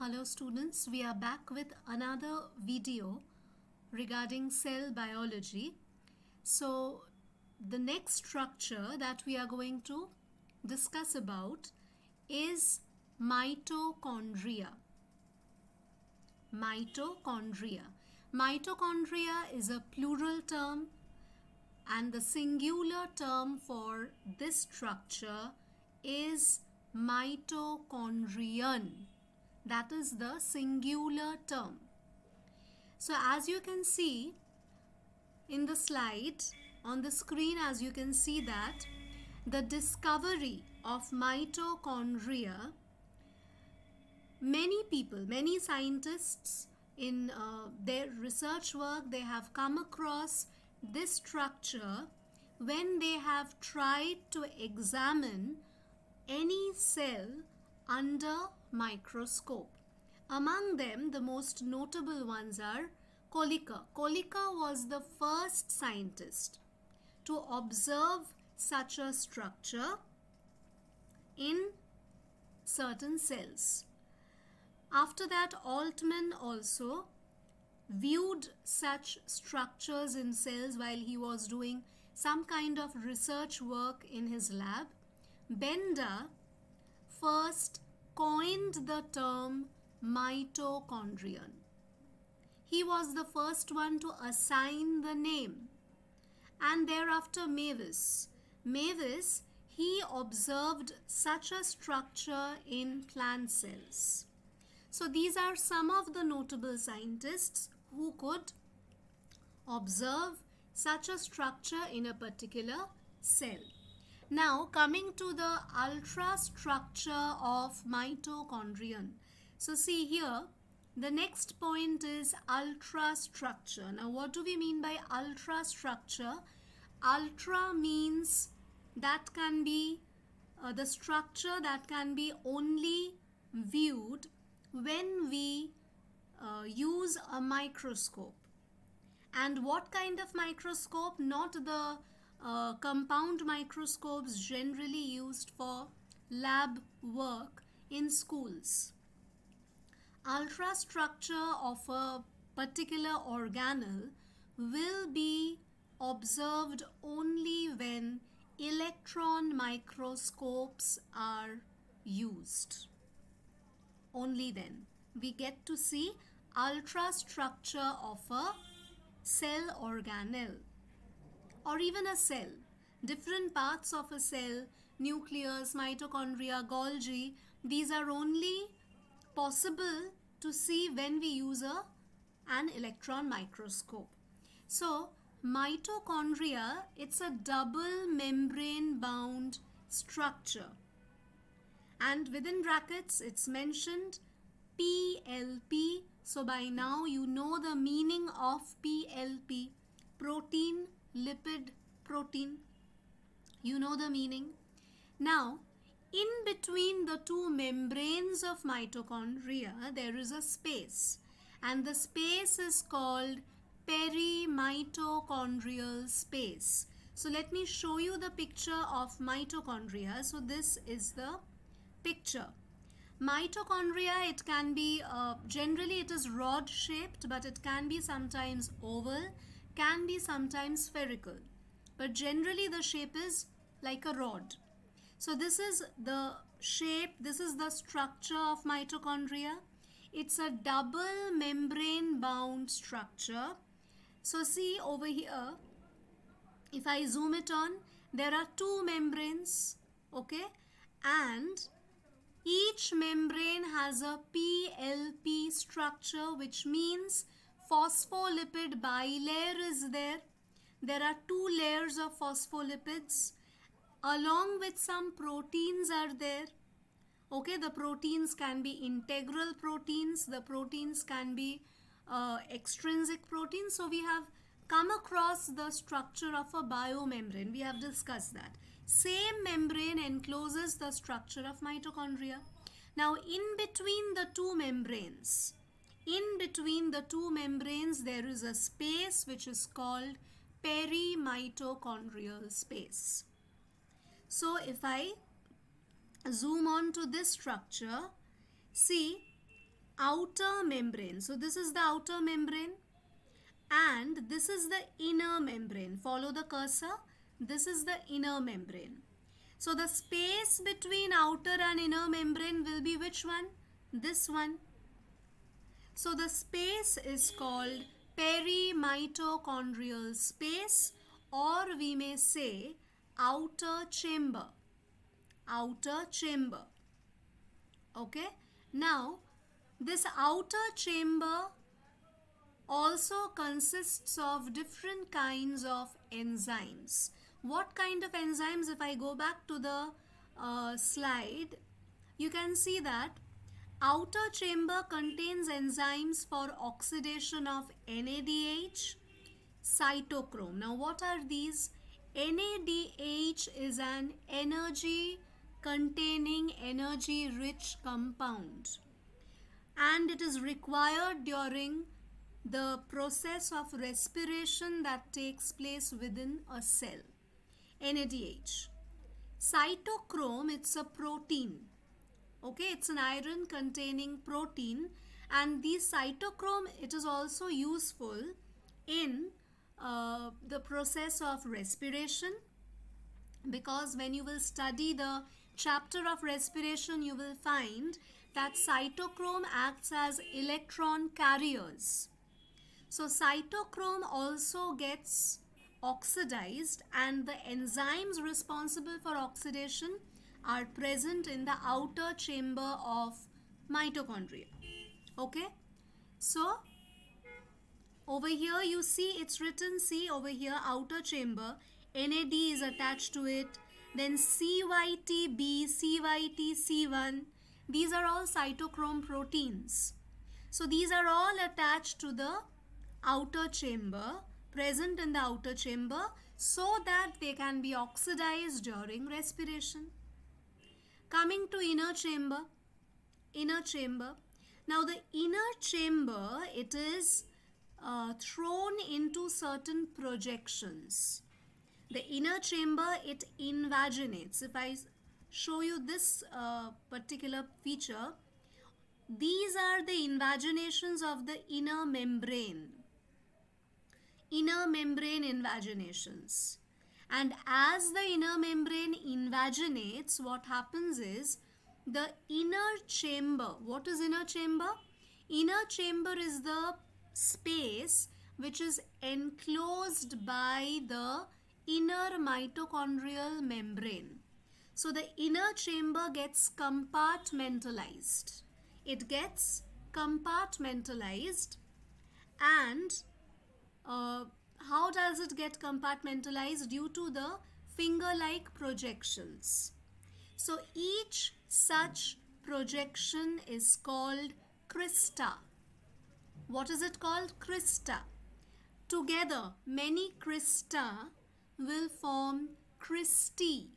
Hello students, we are back with another video regarding cell biology. So the next structure that we are going to discuss about is mitochondria. Mitochondria. Mitochondria is a plural term and the singular term for this structure is mitochondrion. That is the singular term. So as you can see in the slide on the screen, as you can see that the discovery of mitochondria, many people, many scientists in their research work, they have come across this structure when they have tried to examine any cell under microscope. Among them, the most notable ones are Kolika. Kolika was the first scientist to observe such a structure in certain cells. After that, Altman also viewed such structures in cells while he was doing some kind of research work in his lab. Benda first coined the term mitochondrion. He was the first one to assign the name. And thereafter Mavis, he observed such a structure in plant cells. So these are some of the notable scientists who could observe such a structure in a particular cell. Now coming to the ultrastructure of mitochondrion. So see here, the next point is ultrastructure. Now what do we mean by ultrastructure? Ultra means that can be the structure that can be only viewed when we use a microscope. And what kind of microscope? Not the compound microscopes generally used for lab work in schools. Ultrastructure of a particular organelle will be observed only when electron microscopes are used. Only then we get to see ultrastructure of a cell organelle or even a cell. Different parts of a cell, nucleus, mitochondria, Golgi, these are only possible to see when we use an electron microscope. So mitochondria, it's a double membrane bound structure, and within brackets it's mentioned PLP. So by now you know the meaning of PLP, protein, lipid, protein. You know the meaning. Now in between the two membranes of mitochondria there is a space, and the space is called Peri-mitochondrial space. So let me show you the picture of mitochondria. So this is the picture. Mitochondria, it can be, generally it is rod shaped, but it can be sometimes oval, can be sometimes spherical. But generally the shape is like a rod. So this is the shape, this is the structure of mitochondria. It's a double membrane bound structure. So see over here, if I zoom it on, there are two membranes, okay? And each membrane has a PLP structure, which means phospholipid bilayer is there. There are two layers of phospholipids along with some proteins are there. Okay, the proteins can be integral proteins, the proteins can be extrinsic proteins. So we have come across the structure of a biomembrane. We have discussed that. Same membrane encloses the structure of mitochondria. Now in between the two membranes, there is a space which is called peri-mitochondrial space. So if I zoom on to this structure, see outer membrane. So this is the outer membrane and this is the inner membrane. Follow the cursor. This is the inner membrane. So the space between outer and inner membrane will be which one? This one. So the space is called perimitochondrial space, or we may say outer chamber. Outer chamber. Okay. Now this outer chamber also consists of different kinds of enzymes. What kind of enzymes? If I go back to the slide, you can see that outer chamber contains enzymes for oxidation of NADH, cytochrome. Now what are these? NADH is an energy containing energy rich compound and it is required during the process of respiration that takes place within a cell. NADH. Cytochrome, it's a protein. Okay, it's an iron containing protein, and the cytochrome, it is also useful in the process of respiration, because when you will study the chapter of respiration, you will find that cytochrome acts as electron carriers. So cytochrome also gets oxidized and the enzymes responsible for oxidation are present in the outer chamber of mitochondria. Okay, so over here you see it's written, see over here, outer chamber, NAD is attached to it, then CYTB, CYTC1, these are all cytochrome proteins. So these are all attached to the outer chamber, present in the outer chamber, so that they can be oxidized during respiration. Coming to inner chamber. Inner chamber. Now the inner chamber, it is thrown into certain projections. The inner chamber, it invaginates. If I show you this particular feature, these are the invaginations of the inner membrane. Inner membrane invaginations. And as the inner membrane invaginates, what happens is the inner chamber. What is inner chamber? Inner chamber is the space which is enclosed by the inner mitochondrial membrane. So the inner chamber gets compartmentalized. It gets compartmentalized, and how does it get compartmentalized? Due to the finger-like projections. So each such projection is called crista. What is it called? Crista. Together, many crista will form cristae.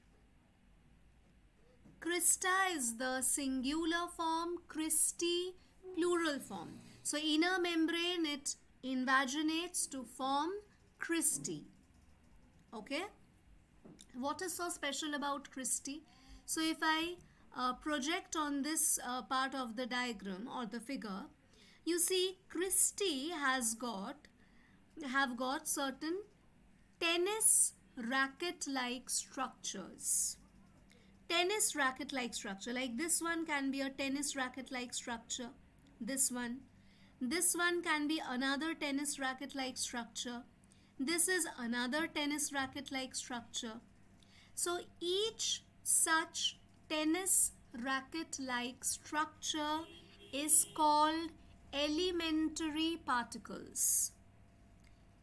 Crista is the singular form, cristae plural form. So inner membrane, it invaginates to form cristae. Okay. What is so special about cristae? So if I project on this part of the diagram or the figure, you see cristae have got certain tennis racket-like structures. Tennis racket-like structure, like this one can be a tennis racket-like structure. This one can be another tennis racket-like structure. This is another tennis racket-like structure. So each such tennis racket-like structure is called elementary particles.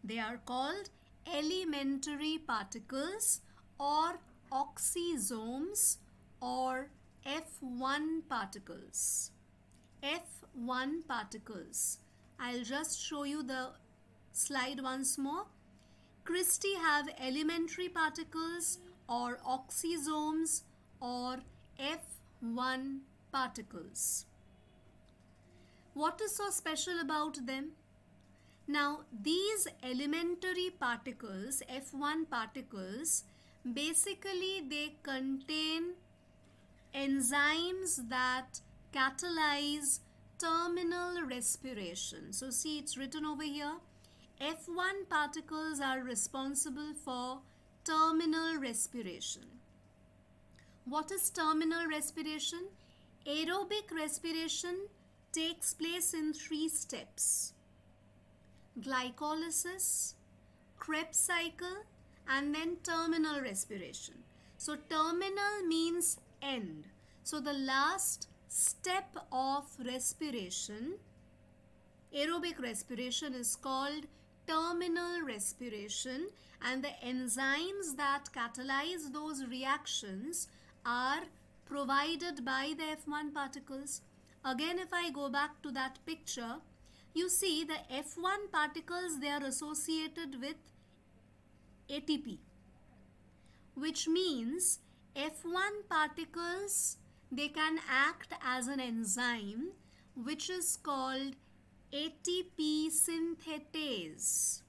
They are called elementary particles or oxysomes or F1 particles. F1 particles. I'll just show you the slide once more. Cristae have elementary particles or oxysomes or F1 particles. What is so special about them? Now, these elementary particles, F1 particles, basically they contain enzymes that catalyze terminal respiration. So see, it's written over here. F1 particles are responsible for terminal respiration. What is terminal respiration? Aerobic respiration takes place in 3 steps: glycolysis, Krebs cycle, and then terminal respiration. So terminal means end. So the last step of respiration, aerobic respiration, is called terminal respiration, and the enzymes that catalyze those reactions are provided by the F1 particles. Again, if I go back to that picture, you see the F1 particles, they are associated with ATP, which means F1 particles, they can act as an enzyme which is called ATP synthetase.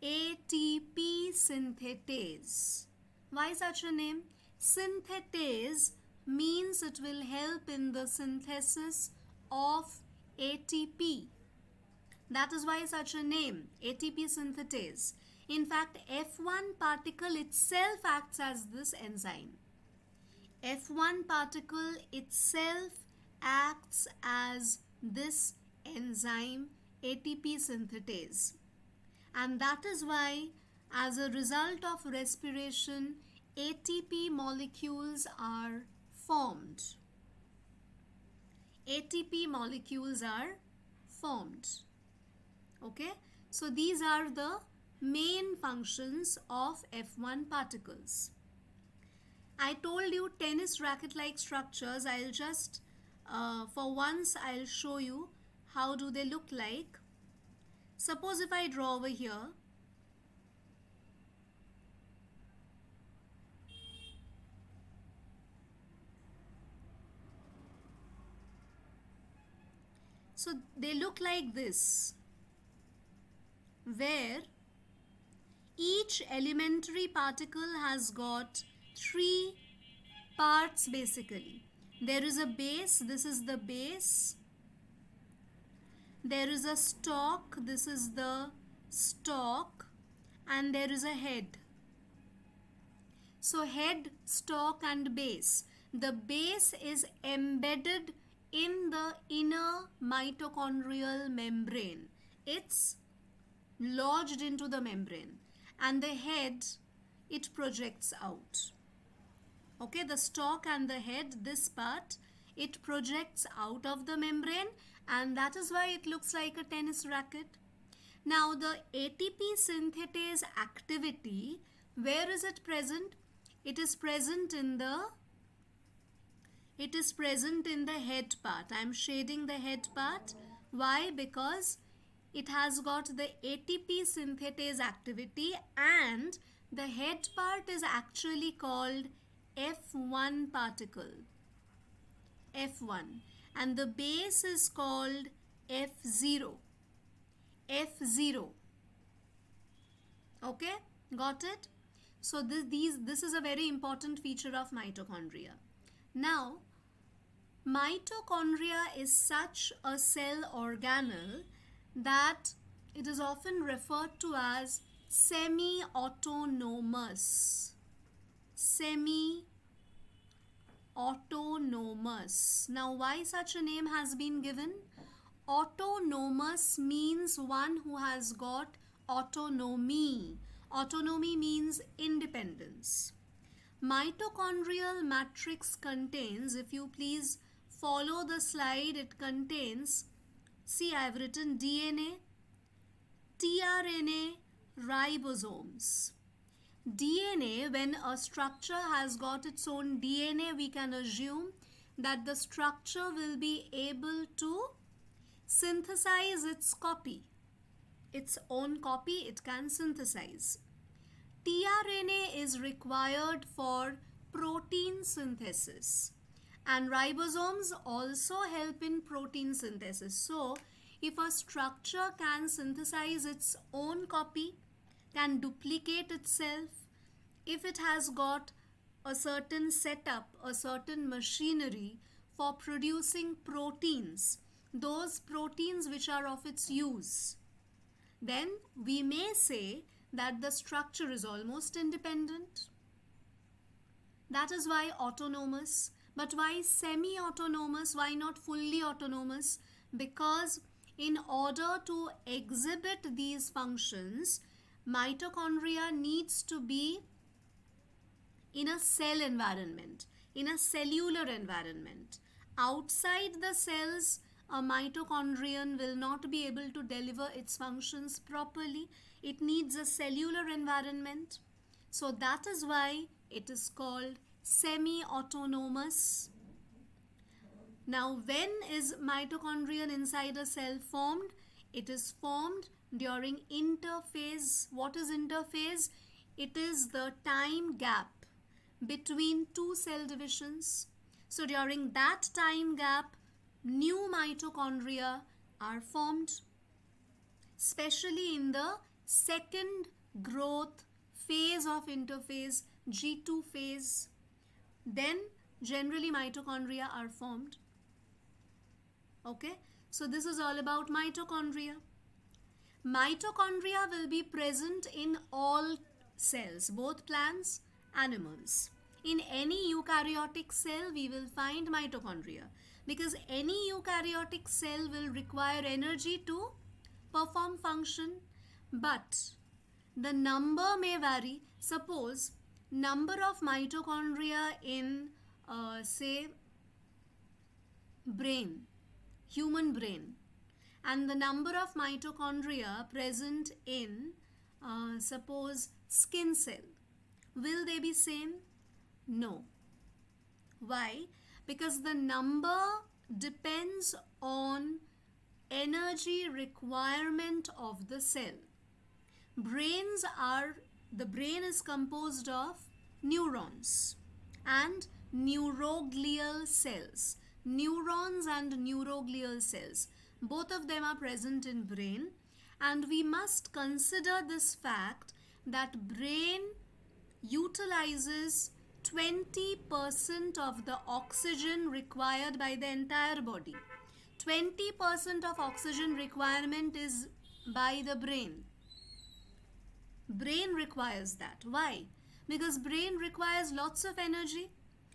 ATP synthetase. Why such a name? Synthetase means it will help in the synthesis of ATP. That is why such a name, ATP synthetase. In fact, F1 particle itself acts as this enzyme. F1 particle itself acts as this enzyme, ATP synthetase. And that is why, as a result of respiration, ATP molecules are formed. ATP molecules are formed. Okay? So these are the main functions of F1 particles. I told you tennis racket-like structures. I'll just, for once, I'll show you how do they look like. Suppose if I draw over here, so they look like this, where each elementary particle has got 3 parts basically. There is a base, this is the base. There is a stalk, this is the stalk, and there is a head. So head, stalk, and base. The base is embedded in the inner mitochondrial membrane. It's lodged into the membrane. And the head, it projects out. Okay, the stalk and the head, this part, it projects out of the membrane, and that is why it looks like a tennis racket. Now the ATP synthetase activity, where is it present? It is present in the head part. I am shading the head part. Why? Because it has got the ATP synthetase activity, and the head part is actually called F1 particle. F1. And the base is called F0. F0. Okay? Got it? So this is a very important feature of mitochondria. Now, mitochondria is such a cell organelle that it is often referred to as semi-autonomous. Semi-autonomous. Now, why such a name has been given? Autonomous means one who has got autonomy. Autonomy means independence. Mitochondrial matrix contains, if you please follow the slide, it contains, see, I have written DNA, tRNA, ribosomes. DNA, when a structure has got its own DNA, we can assume that the structure will be able to synthesize its copy. Its own copy it can synthesize. tRNA is required for protein synthesis, and ribosomes also help in protein synthesis. So, if a structure can synthesize its own copy, can duplicate itself, if it has got a certain setup, a certain machinery for producing proteins, those proteins which are of its use, then we may say that the structure is almost independent. That is why autonomous. But why semi-autonomous? Why not fully autonomous? Because in order to exhibit these functions, mitochondria needs to be in a cell environment, in a cellular environment. Outside the cells, a mitochondrion will not be able to deliver its functions properly. It needs a cellular environment. So that is why it is called semi-autonomous. Now, when is mitochondrion inside a cell formed? It is formed during interphase. What is interphase? It is the time gap between two cell divisions. So during that time gap, new mitochondria are formed, especially in the second growth phase of interphase, G2 phase. Then generally mitochondria are formed. Okay, so this is all about mitochondria. Mitochondria will be present in all cells, both plants, animals. In any eukaryotic cell, we will find mitochondria, because any eukaryotic cell will require energy to perform function, but the number may vary. Suppose number of mitochondria in say brain, human brain, and the number of mitochondria present in suppose skin cell, will they be same? No. Why? Because the number depends on energy requirement of the cell. The brain is composed of neurons and neuroglial cells. Neurons and neuroglial cells, both of them are present in brain, and we must consider this fact that brain utilizes 20% of the oxygen required by the entire body. 20% of oxygen requirement is by the brain. Brain requires that. Why? Because brain requires lots of energy.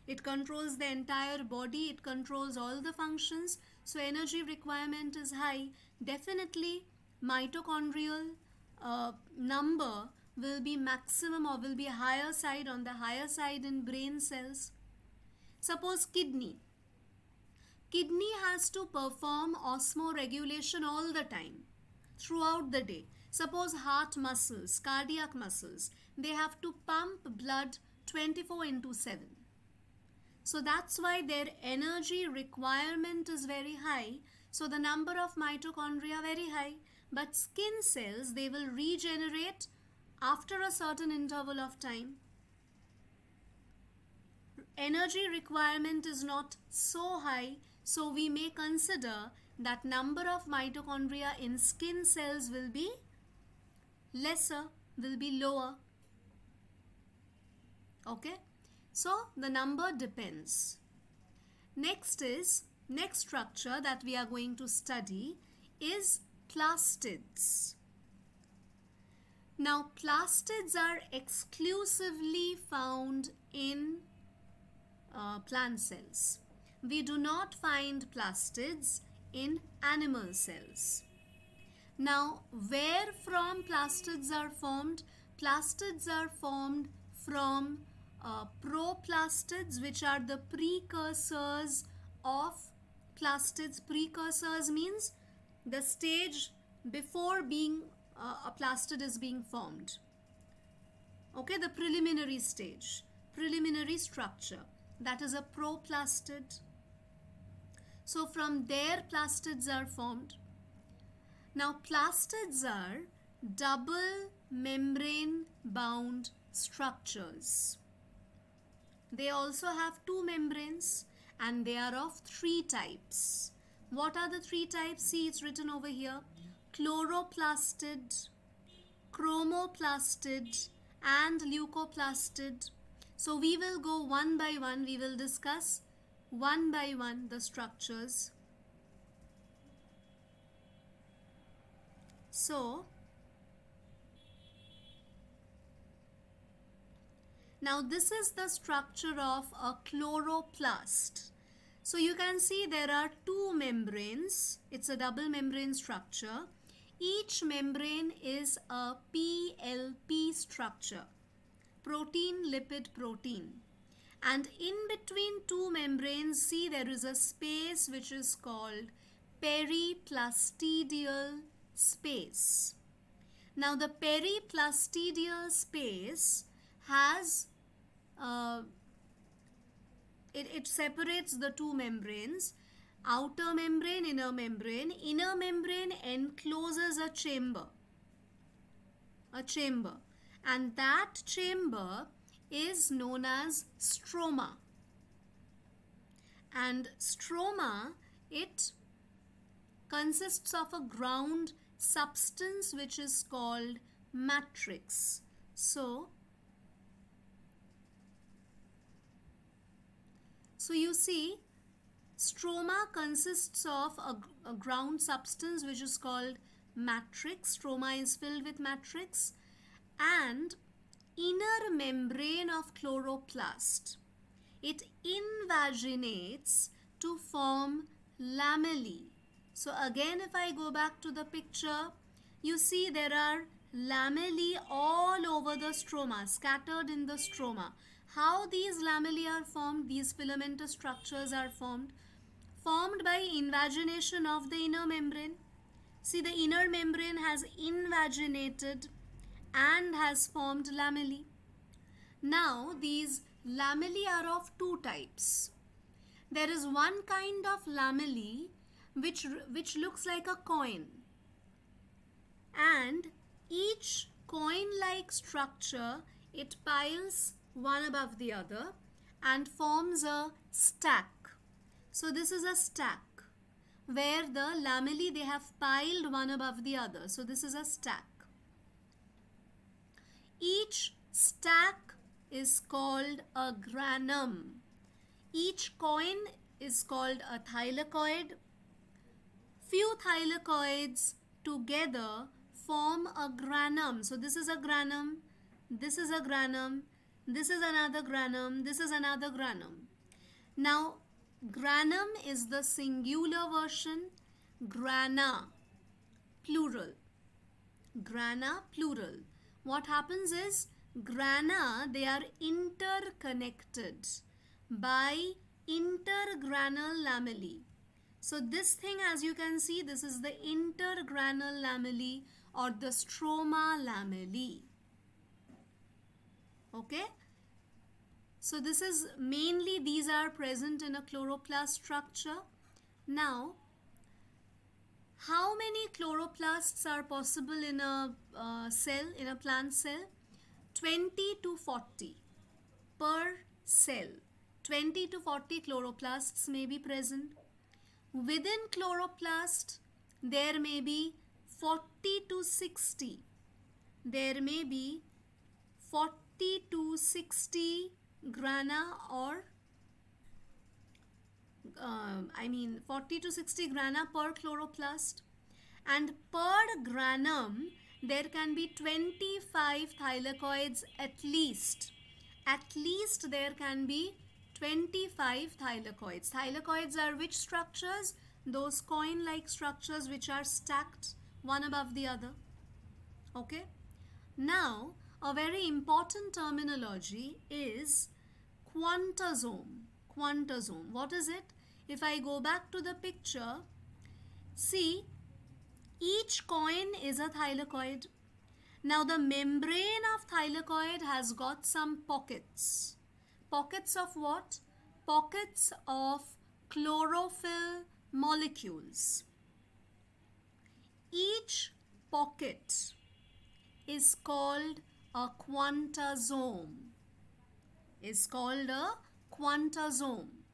It controls the entire body. It controls all the functions. So energy requirement is high. Definitely mitochondrial number will be maximum or will be higher side, on the higher side in brain cells. Suppose kidney. Kidney has to perform osmoregulation all the time, throughout the day. Suppose heart muscles, cardiac muscles, they have to pump blood 24/7. So that's why their energy requirement is very high. So the number of mitochondria very high. But skin cells, they will regenerate after a certain interval of time. Energy requirement is not so high, so we may consider that number of mitochondria in skin cells will be lesser, will be lower. Okay, so the number depends. Next structure that we are going to study is plastids. Now, plastids are exclusively found in plant cells. We do not find plastids in animal cells. Now, where from plastids are formed? Plastids are formed from proplastids, which are the precursors of plastids. Precursors means the stage before being a plastid is being formed. Okay, the preliminary stage, preliminary structure, that is a proplastid. So from there plastids are formed. Now plastids are double membrane bound structures. They also have two membranes and they are of three types. What are the three types? See, it's written over here. Chloroplastid, chromoplastid and leukoplastid. So we will go one by one. We will discuss one by one the structures. So now this is the structure of a chloroplast. So you can see there are two membranes. It's a double membrane structure. Each membrane is a PLP structure, protein lipid protein. And in between two membranes, see there is a space which is called Periplustidial Space. Now the Periplustidial Space has it separates the two membranes, outer membrane, inner membrane. Inner membrane encloses a chamber, and that chamber is known as stroma. And stroma, it consists of a ground substance which is called matrix. So you see, stroma consists of a ground substance which is called matrix. Stroma is filled with matrix. And inner membrane of chloroplast, it invaginates to form lamellae. So again, if I go back to the picture, you see there are lamellae all over the stroma, scattered in the stroma. How these lamellae are formed, these filamentous structures are formed by invagination of the inner membrane. See, the inner membrane has invaginated and has formed lamellae. Now, these lamellae are of two types. There is one kind of lamellae which looks like a coin, and each coin-like structure, it piles one above the other and forms a stack. So this is a stack where the lamellae, they have piled one above the other. So this is a stack. Each stack is called a granum. Each coin is called a thylakoid. Few thylakoids together form a granum. So this is a granum, this is a granum, this is another granum, this is another granum. Now, granum is the singular version, grana, plural. Grana, plural. What happens is, grana, they are interconnected by intergranal lamellae. So this thing, as you can see, this is the intergranal lamellae or the stroma lamellae. Okay? So this is mainly, these are present in a chloroplast structure. Now, how many chloroplasts are possible in a cell, in a plant cell? 20 to 40 per cell. 20 to 40 chloroplasts may be present. Within chloroplast, there may be 40 to 60. There may be 40 to 60 grana or 40 to 60 grana per chloroplast, and per granum there can be 25 thylakoids at least. At least there can be 25 thylakoids. Thylakoids are which structures? Those coin-like structures which are stacked one above the other. Okay? Now, a very important terminology is quantosome. Quantosome. What is it? If I go back to the picture, see, each coin is a thylakoid. Now the membrane of thylakoid has got some pockets. Pockets of what? Pockets of chlorophyll molecules. Each pocket is called a quantosome. Is called a quantosome.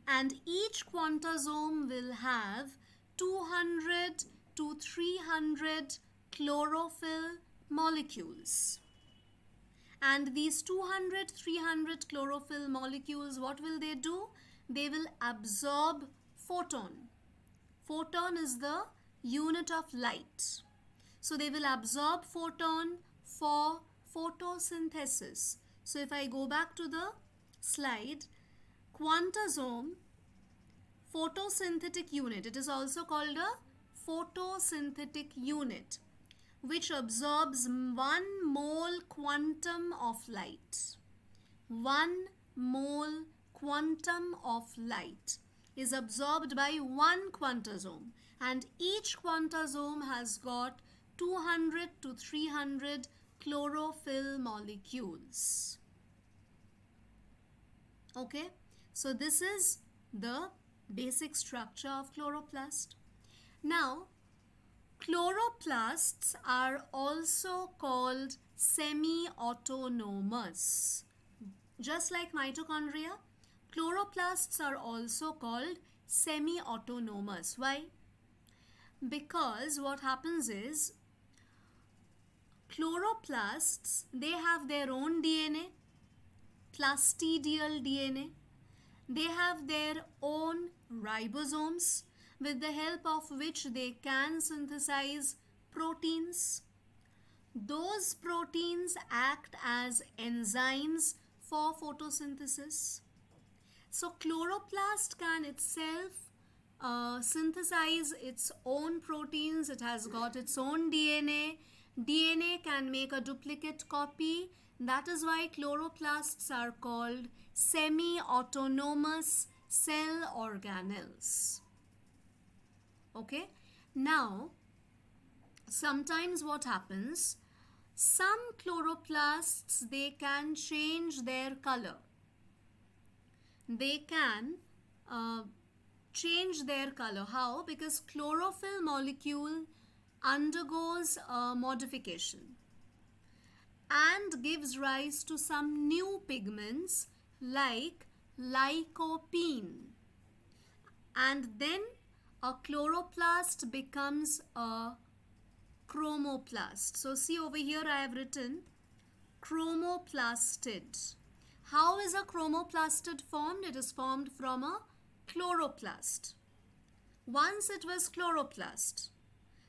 And each quantosome will have 200 to 300 chlorophyll molecules. And these 200-300 chlorophyll molecules, what will they do? They will absorb photon. Photon is the unit of light. So they will absorb photon for photosynthesis. So if I go back to the slide, quantosome, photosynthetic unit. It is also called a photosynthetic unit, which absorbs 1 mole quantum of light. 1 mole quantum of light is absorbed by one quantosome, and each quantosome has got 200 to 300 chlorophyll molecules. Okay, so this is the basic structure of chloroplast. Now, chloroplasts are also called semi-autonomous. Just like mitochondria, chloroplasts are also called semi-autonomous. Why? Because what happens is, chloroplasts, they have their own DNA, plastidial DNA. They have their own ribosomes, with the help of which they can synthesize proteins. Those proteins act as enzymes for photosynthesis. So chloroplast can itself synthesize its own proteins. It has got its own DNA. DNA can make a duplicate copy. That is why chloroplasts are called semi-autonomous cell organelles. Okay, now sometimes what happens, some chloroplasts, they can change their color. They can change their color. How? Because chlorophyll molecule undergoes a modification and gives rise to some new pigments like lycopene, and then a chloroplast becomes a chromoplast. So see over here, I have written chromoplastid. How is a chromoplastid formed? It is formed from a chloroplast. Once it was chloroplast,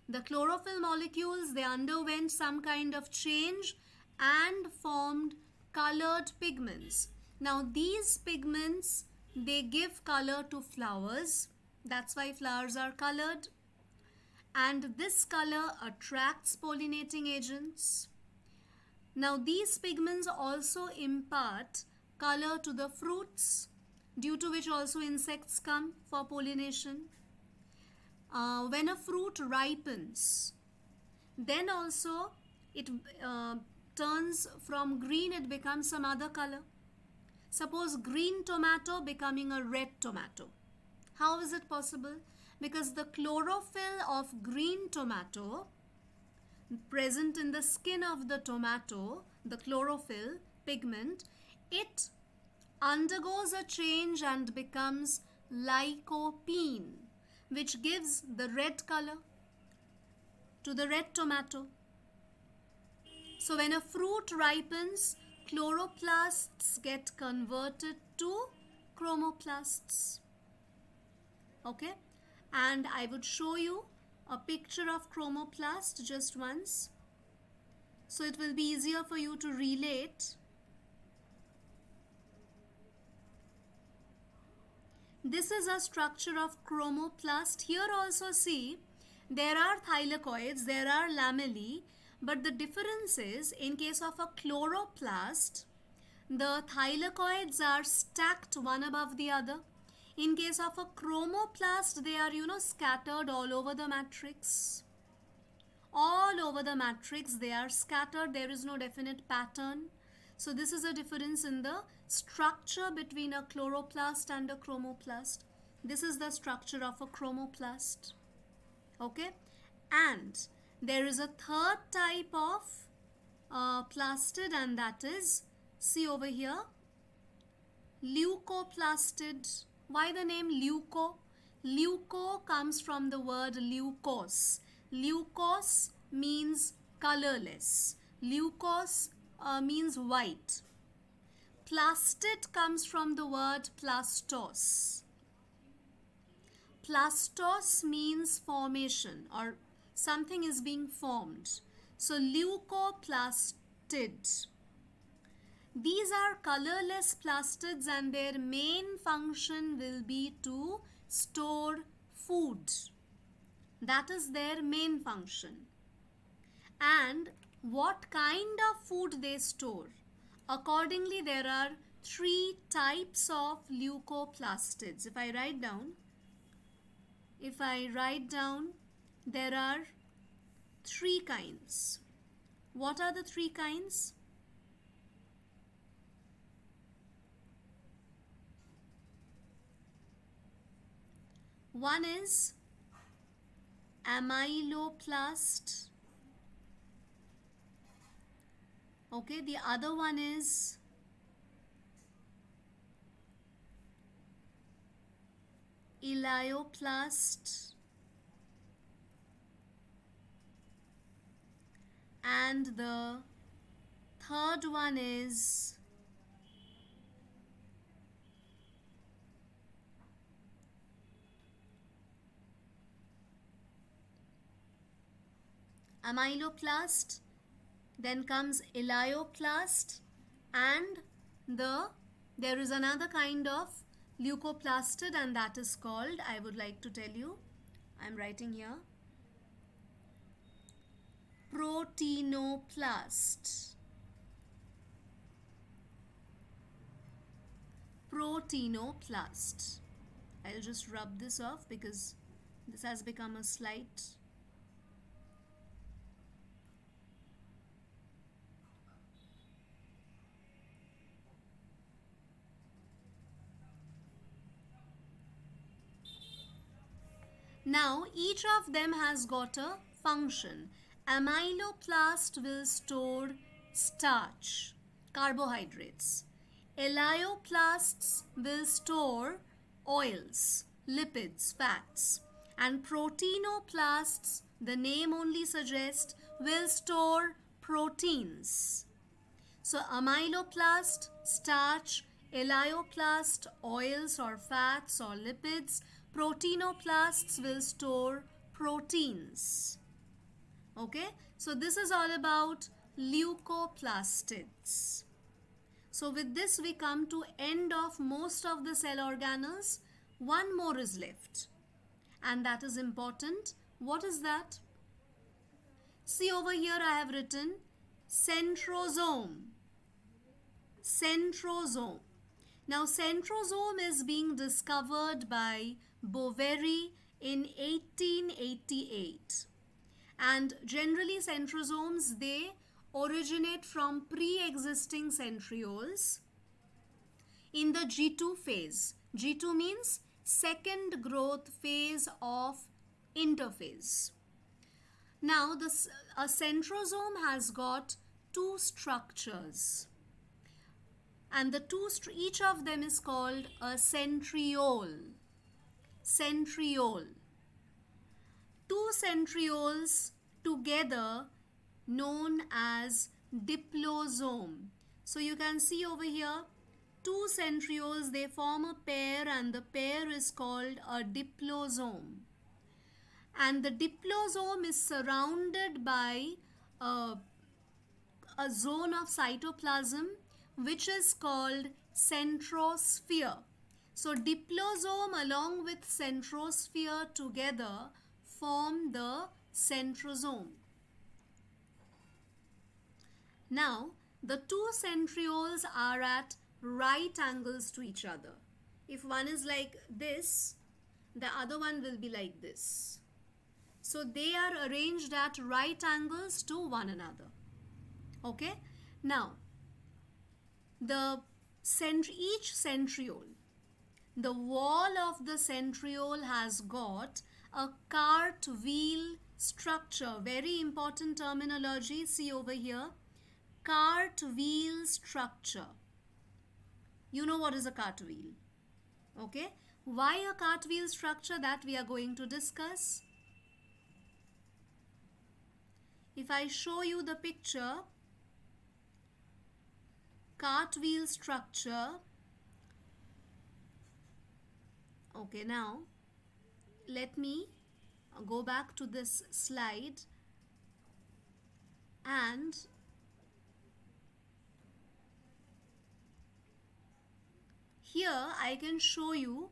the chlorophyll molecules, they underwent some kind of change and formed colored pigments. Now these pigments, they give color to flowers. That's why flowers are colored. And this color attracts pollinating agents. Now these pigments also impart color to the fruits, due to which also insects come for pollination. When a fruit ripens, then also it turns from green, it becomes some other color. Suppose green tomato becoming a red tomato. How is it possible? Because the chlorophyll of green tomato present in the skin of the tomato, the chlorophyll pigment, it undergoes a change and becomes lycopene, which gives the red color to the red tomato. So when a fruit ripens, chloroplasts get converted to chromoplasts. Okay, and I would show you a picture of chromoplast just once, so it will be easier for you to relate. This is a structure of chromoplast. Here also see, there are thylakoids, there are lamellae, but the difference is, in case of a chloroplast, the thylakoids are stacked one above the other. In case of a chromoplast, they are, scattered all over the matrix. All over the matrix, they are scattered. There is no definite pattern. So this is a difference in the structure between a chloroplast and a chromoplast. This is the structure of a chromoplast. Okay? And there is a third type of plastid, and that is, see over here, leukoplastid. Why the name leuko? Leuko comes from the word leukos. Leukos means colorless. Leukos means white. Plastid comes from the word plastos. Plastos means formation, or something is being formed. So leukoplastid. These are colorless plastids and their main function will be to store food. That is their main function. And what kind of food they store? Accordingly, there are 3 types of leukoplastids. If I write down, there are 3 kinds. What are the 3 kinds? One is amyloplast. Okay, the other one is elioplast, and the third one is amyloplast, then comes elioplast, and there is another kind of leukoplastid, and that is called, I would like to tell you, I'm writing here, proteinoplast. Proteinoplast. I'll just rub this off because this has become a slight. Now, each of them has got a function. Amyloplast will store starch, carbohydrates. Elioplasts will store oils, lipids, fats. And proteinoplasts, the name only suggests, will store proteins. So amyloplast, starch, elioplast, oils or fats or lipids. Proteinoplasts will store proteins. Okay, so this is all about leukoplastids. So with this we come to end of most of the cell organelles. One more is left, and that is important. What is that? See over here I have written centrosome. Centrosome. Now centrosome is being discovered by Boveri in 1888, and generally centrosomes, they originate from pre-existing centrioles in the G2 phase. G2 means second growth phase of interphase. Now a centrosome has got 2 structures, and each of them is called a centriole. Centriole. 2 centrioles together known as diplosome. So you can see over here 2 centrioles, they form a pair, and the pair is called a diplosome. And the diplosome is surrounded by a zone of cytoplasm which is called centrosphere. So diplosome along with centrosphere together form the centrosome. Now the 2 centrioles are at right angles to each other. If one is like this, the other one will be like this. So they are arranged at right angles to one another. Okay? Now, each centriole, the wall of the centriole has got a cartwheel structure. Very important terminology. See over here. Cartwheel structure. You know what is a cartwheel. Okay? Why a cartwheel structure? That we are going to discuss. If I show you the picture, cartwheel structure. Okay, now let me go back to this slide, and here I can show you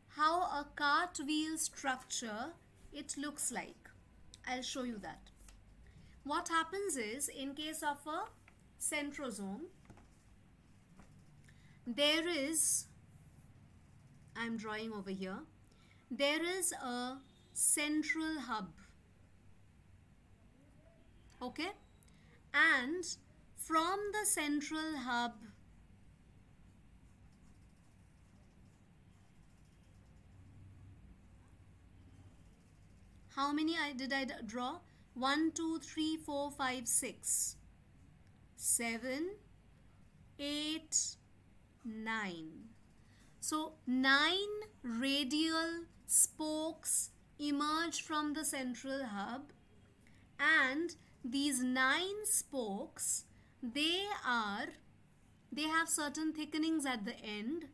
how a cartwheel structure it looks like. I'll show you that. What happens is, in case of a centrosome, there is, I'm drawing over here, there is a central hub. Okay? And from the central hub, how many did I draw? 1, 2, 3, 4, 5, 6, 7, 8, 9. So 9 radial spokes emerge from the central hub, and these 9 spokes, they have certain thickenings at the end.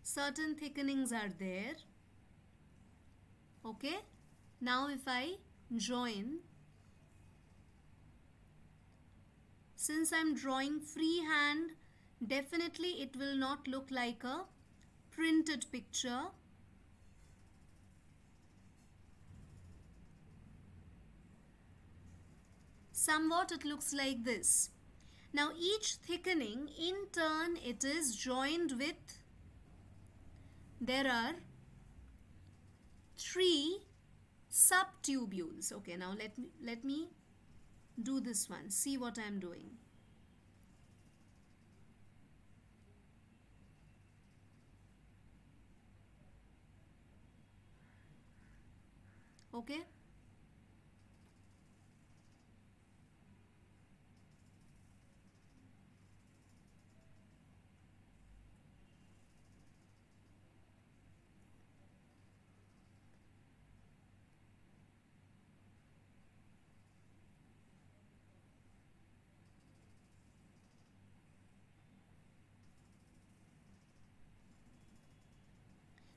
Certain thickenings are there. Okay, now if I join, since I'm drawing freehand, definitely it will not look like a printed picture. Somewhat it looks like this. Now each thickening in turn it is joined with, there are 3 subtubules. Okay, now let me do this one. See what I am doing. Okay.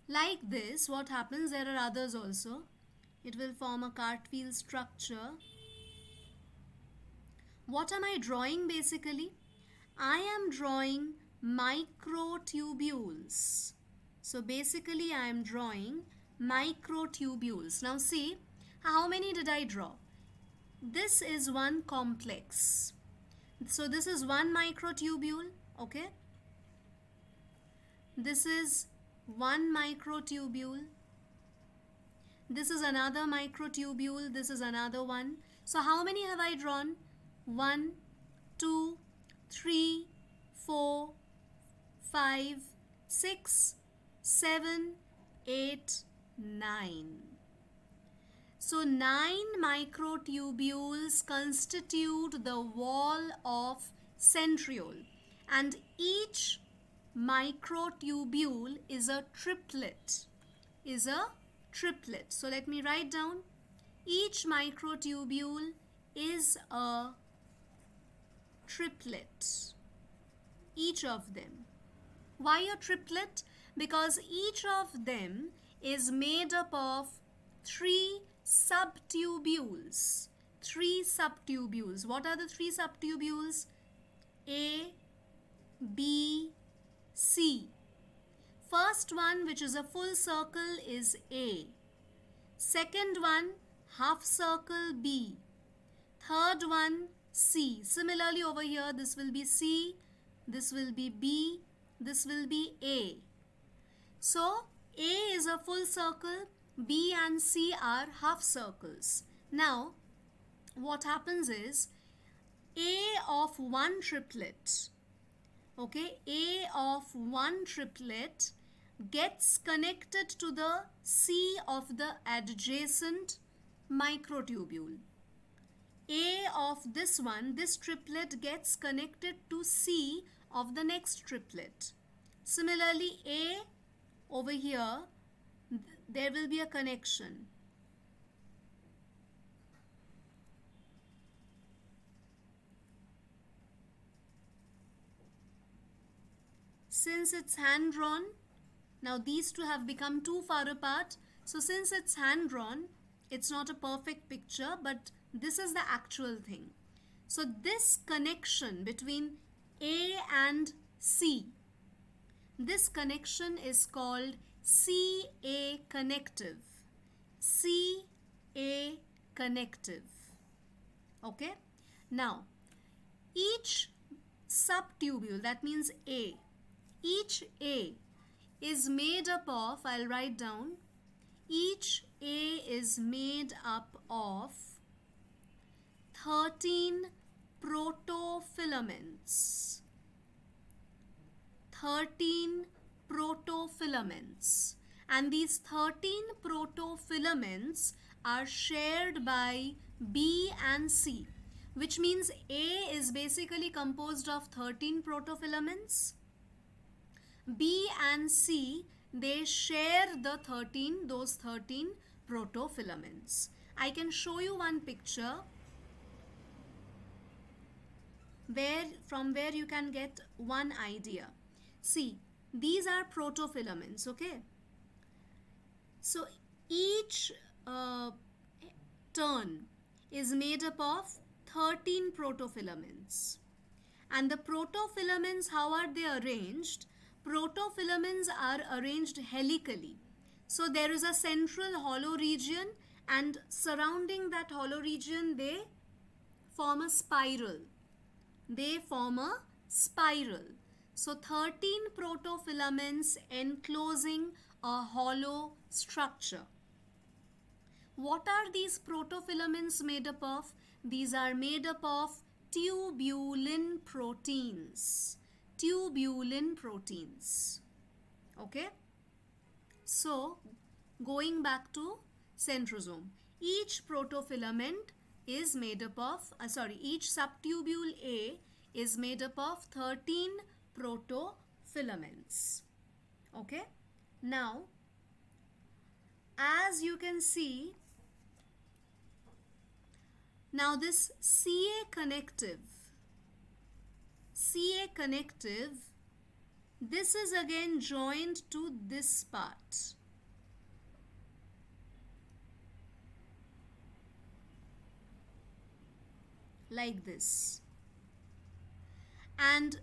Like this, what happens, there are others also. It will form a cartwheel structure. What am I drawing basically? I am drawing microtubules. So basically I am drawing microtubules. Now see, how many did I draw? This is one complex. So this is one microtubule, okay? This is one microtubule. This is another microtubule. This is another one. So how many have I drawn? 1, 2, 3, 4, 5, 6, 7, 8, 9. So 9 microtubules constitute the wall of centriole, and each microtubule is a triplet. So let me write down. Each microtubule is a triplet. Each of them. Why a triplet? Because each of them is made up of 3 subtubules. 3 subtubules. What are the 3 subtubules? A, B, C. First one, which is a full circle, is A. Second one, half circle, B. Third one, C. Similarly over here, this will be C, this will be B, this will be A. So A is a full circle, B and C are half circles. Now what happens is, A of one triplet, okay, A of one triplet gets connected to the C of the adjacent microtubule. A of this one, this triplet gets connected to C of the next triplet. Similarly, A over here, there will be a connection. since it's hand drawn, now these two have become too far apart. So since it's hand drawn, it's not a perfect picture, but this is the actual thing. So this connection between A and C, this connection is called CA connective. CA connective. Okay? Now, each subtubule, that means A, each A is made up of, I'll write down, each A is made up of 13 protofilaments. 13 protofilaments. And these 13 protofilaments are shared by B and C, which means A is basically composed of 13 protofilaments. B and C, they share those 13 protofilaments. I can show you one picture from where you can get one idea. See, these are protofilaments, okay? So each turn is made up of 13 protofilaments. And the protofilaments, how are they arranged? Protofilaments are arranged helically. So there is a central hollow region, and surrounding that hollow region, they form a spiral. They form a spiral. So 13 protofilaments enclosing a hollow structure. What are these protofilaments made up of? These are made up of tubulin proteins. Tubulin proteins. Okay? So, going back to centrosome. Each protofilament is made up of, each subtubule A is made up of 13 protofilaments. Okay? Now, as you can see, now this CA connective, this is again joined to this part. Like this. And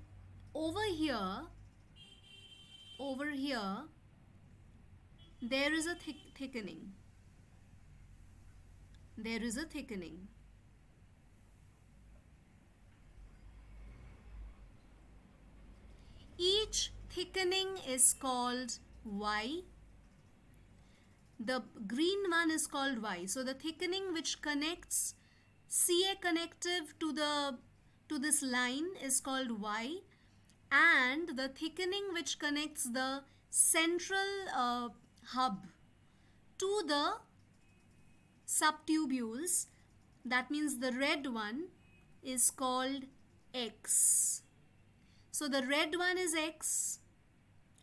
over here, there is a thickening. There is a thickening. Each thickening is called Y. The green one is called Y. So the thickening which connects CA connective to this line is called Y, and the thickening which connects the central hub to the subtubules, that means the red one, is called X. So the red one is X.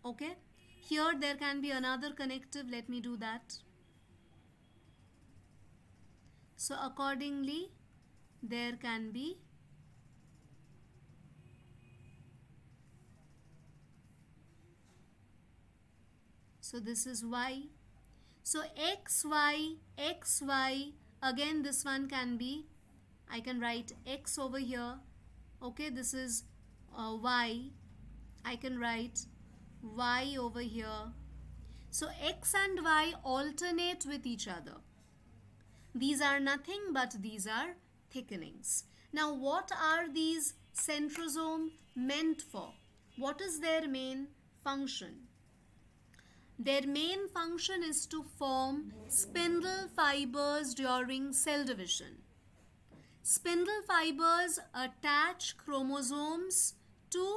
Okay. Here there can be another connective. Let me do that. So accordingly, there can be so this is Y. So XY, XY, again this one can be, I can write X over here. Okay, this is Y. I can write Y over here. So X and Y alternate with each other. These are nothing but these are thickenings. Now what are these centrosome meant for? What is their main function? Their main function is to form spindle fibers during cell division. Spindle fibers attach chromosomes to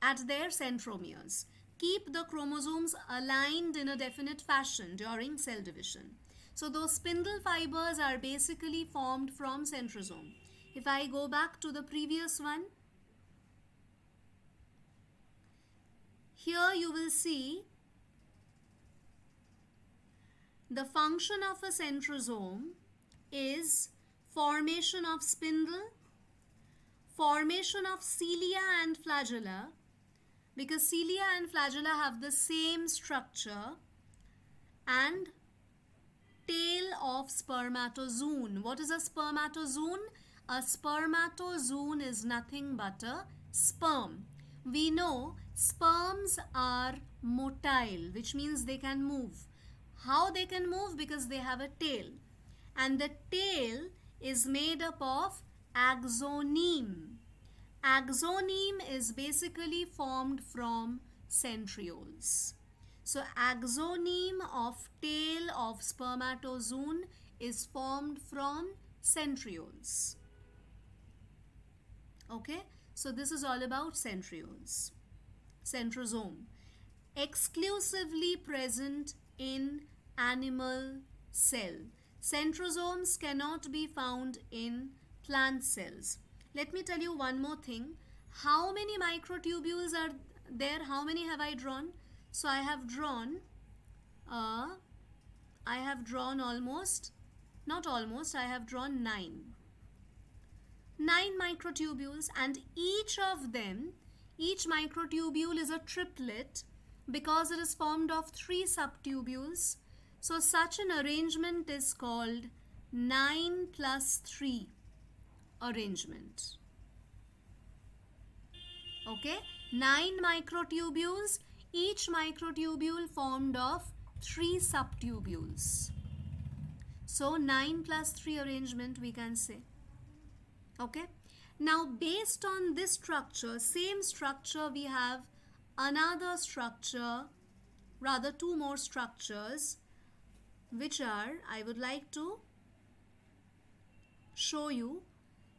at their centromeres. Keep the chromosomes aligned in a definite fashion during cell division. So those spindle fibers are basically formed from centrosome. If I go back to the previous one, here you will see the function of a centrosome is formation of spindle, formation of cilia and flagella, because cilia and flagella have the same structure, and tail of spermatozoon. What is a spermatozoon? A spermatozoon is nothing but a sperm. We know sperms are motile, which means they can move. How they can move? Because they have a tail. And the tail is made up of axoneme. Axoneme is basically formed from centrioles. So axoneme of tail of spermatozoon is formed from centrioles. Okay, so this is all about centrioles. Centrosome, exclusively present in animal cell. Centrosomes cannot be found in plant cells. Let me tell you one more thing. How many microtubules are there? How many have I drawn? So I have drawn almost, not almost, I have drawn 9 microtubules, and each microtubule is a triplet because it is formed of 3 subtubules. So such an arrangement is called 9 plus 3 arrangement. Okay, 9 microtubules, each microtubule formed of 3 subtubules. So 9 plus 3 arrangement we can say. Okay, now based on this structure, same structure, we have another structure, rather 2 more structures, which are, I would like to show you.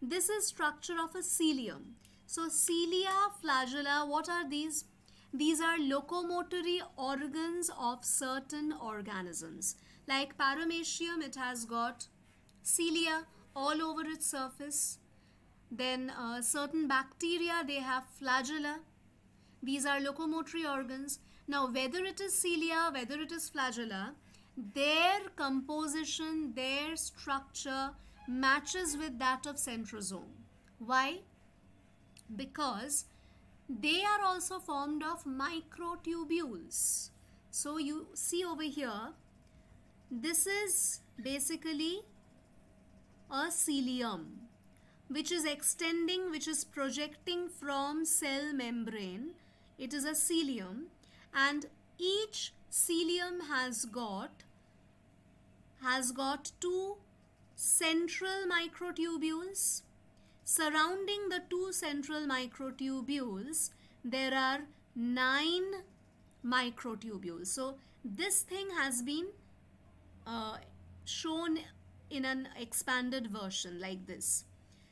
This is structure of a cilium. So cilia, flagella, what are these? These are locomotory organs of certain organisms. Like paramecium, it has got cilia all over its surface. Then certain bacteria, they have flagella. These are locomotory organs. Now whether it is cilia, whether it is flagella, their composition, their structure matches with that of centrosome. Why? Because they are also formed of microtubules. So you see over here, this is basically a cilium, which is extending, which is projecting from cell membrane. It is a cilium, and each cilium has got 2 central microtubules. Surrounding the 2 central microtubules, there are 9 microtubules. So this thing has been shown in an expanded version like this.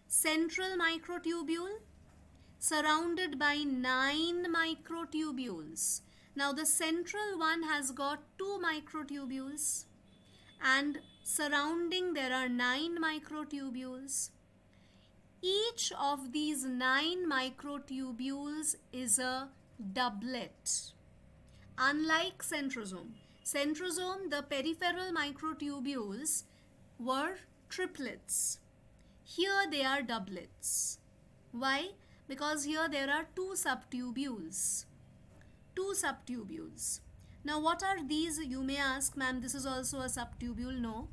Central microtubule surrounded by 9 microtubules. Now the central one has got 2 microtubules, and surrounding there are 9 microtubules. Each of these 9 microtubules is a doublet. Unlike centrosome. Centrosome, the peripheral microtubules were triplets. Here they are doublets. Why? Because here there are 2 subtubules. 2 subtubules. Now what are these? You may ask, ma'am, this is also a subtubule. No,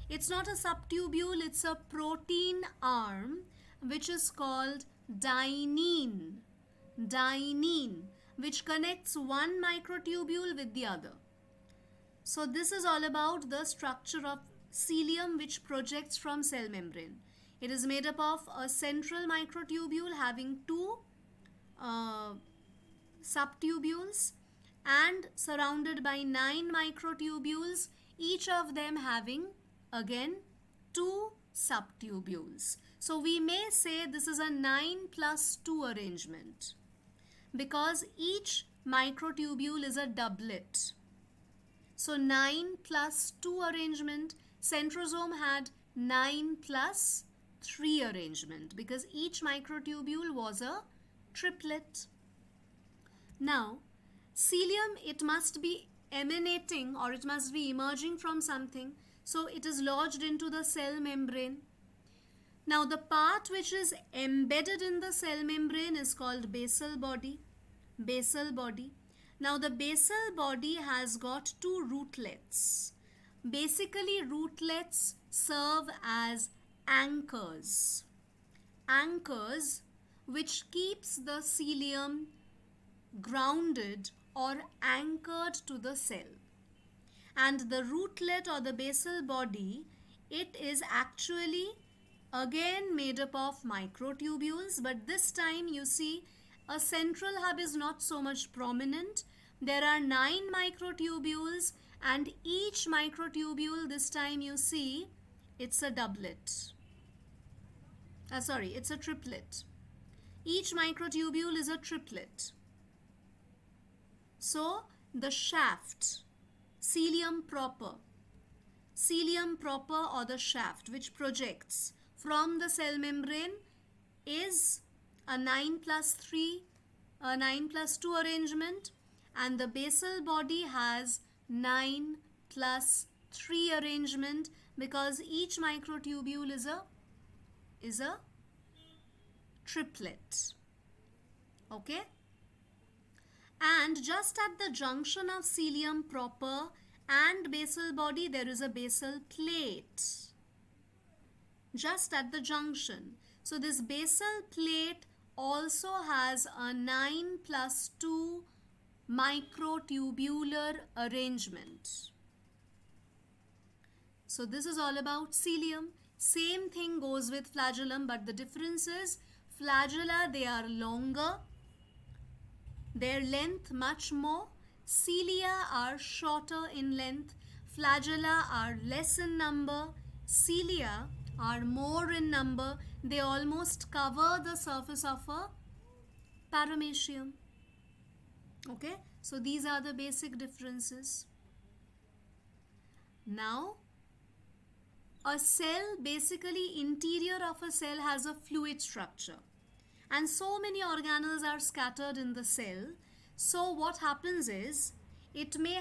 it's not a subtubule, it's a protein arm which is called dynein. Dynein, which connects one microtubule with the other. So this is all about the structure of cilium which projects from cell membrane. It is made up of a central microtubule having 2 subtubules and surrounded by 9 microtubules, each of them having again 2 subtubules. So we may say this is a 9 plus 2 arrangement because each microtubule is a doublet. So 9 plus 2 arrangement. Centrosome had 9 plus 3 arrangement because each microtubule was a triplet. Now cilium, it must be emanating or it must be emerging from something. So it is lodged into the cell membrane. Now the part which is embedded in the cell membrane is called basal body. Basal body. Now the basal body has got two rootlets. Basically, rootlets serve as anchors. Anchors which keeps the cilium grounded or anchored to the cell. And the rootlet or the basal body, it is actually again made up of microtubules, but this time you see a central hub is not so much prominent. There are 9 microtubules, and each microtubule this time you see it's a doublet. It's a triplet. Each microtubule is a triplet. So the shaft, cilium proper or the shaft which projects from the cell membrane is a 9+3, a 9+2 arrangement, and the basal body has 9+3 arrangement because each microtubule is a triplet. Okay? And just at the junction of cilium proper and basal body, there is a basal plate. Just at the junction. So this basal plate also has a 9+2 microtubular arrangement. So this is all about cilium. Same thing goes with flagellum, but the difference is flagella, they are longer. Their length much more. Cilia are shorter in length. Flagella are less in number. Cilia are more in number. They almost cover the surface of a paramecium. Okay, so these are the basic differences. Now, a cell, basically interior of a cell has a fluid structure. And so many organelles are scattered in the cell. So what happens is, it may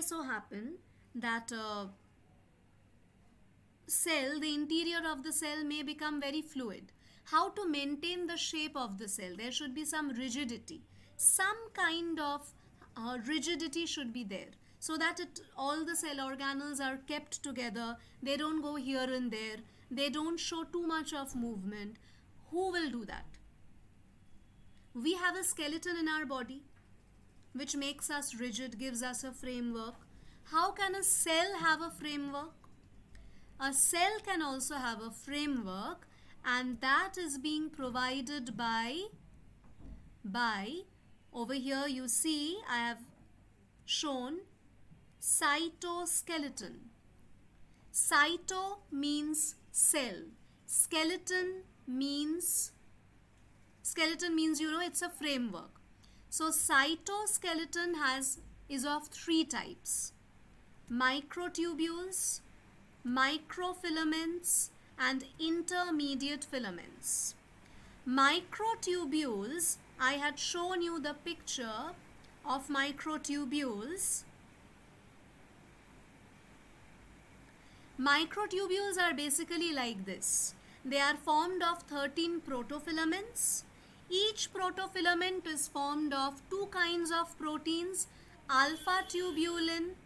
so happen that cell, the interior of the cell may become very fluid. How to maintain the shape of the cell? There should be some rigidity. Some kind of rigidity should be there so that all the cell organelles are kept together. They don't go here and there. They don't show too much of movement. Who will do that? We have a skeleton in our body which makes us rigid, gives us a framework. How can a cell have a framework? A cell can also have a framework, and that is being provided by over here you see I have shown cytoskeleton. Cyto means cell. Skeleton means it's a framework. So cytoskeleton is of 3 types: microtubules, microfilaments, and intermediate filaments. Microtubules, I had shown you the picture of microtubules. Microtubules are basically like this. They are formed of 13 protofilaments. Each protofilament is formed of 2 kinds of proteins, alpha tubulin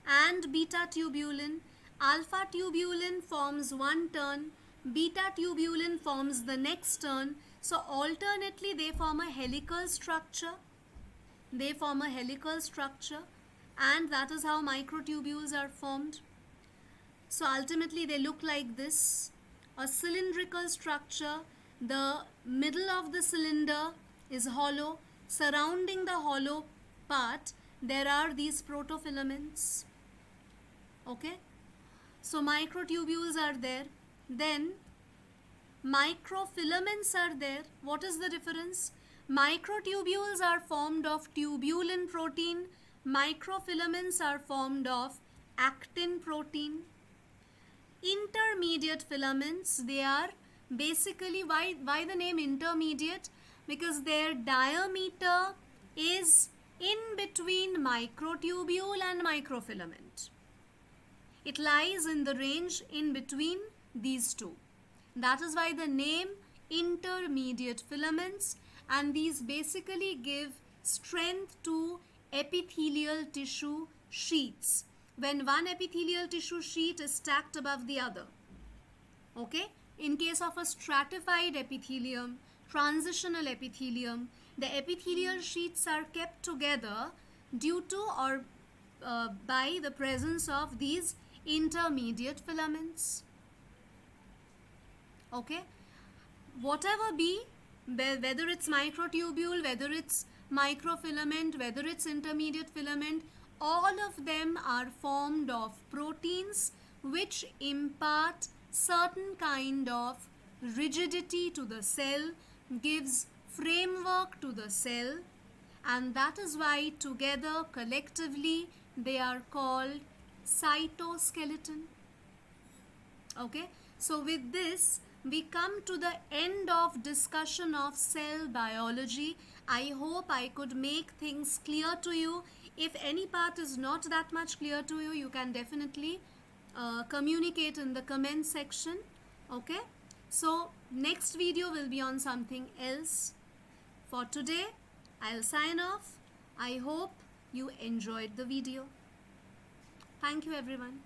and beta tubulin. Alpha tubulin forms one turn, beta tubulin forms the next turn. So alternately they form a helical structure. And that is how microtubules are formed. So ultimately they look like this. A cylindrical structure. The middle of the cylinder is hollow. Surrounding the hollow part, there are these protofilaments. Okay? So microtubules are there. Then microfilaments are there. What is the difference? Microtubules are formed of tubulin protein. Microfilaments are formed of actin protein. Intermediate filaments, they are basically, why the name intermediate? Because their diameter is in between microtubule and microfilament. It lies in the range in between these two. That is why the name intermediate filaments, and these basically give strength to epithelial tissue sheets when one epithelial tissue sheet is stacked above the other. Okay? In case of a stratified epithelium, transitional epithelium, the epithelial sheets are kept together due to or by the presence of these intermediate filaments. Okay? Whatever be, whether it's microtubule, whether it's microfilament, whether it's intermediate filament, all of them are formed of proteins which impart certain kind of rigidity to the cell, gives framework to the cell, and that is why together collectively they are called cytoskeleton. Okay, so with this we come to the end of discussion of cell biology. I hope I could make things clear to you. If any part is not that much clear to you, you can definitely communicate in the comment section. Okay, so next video will be on something else. For today, I'll sign off. I hope you enjoyed the video. Thank you, everyone.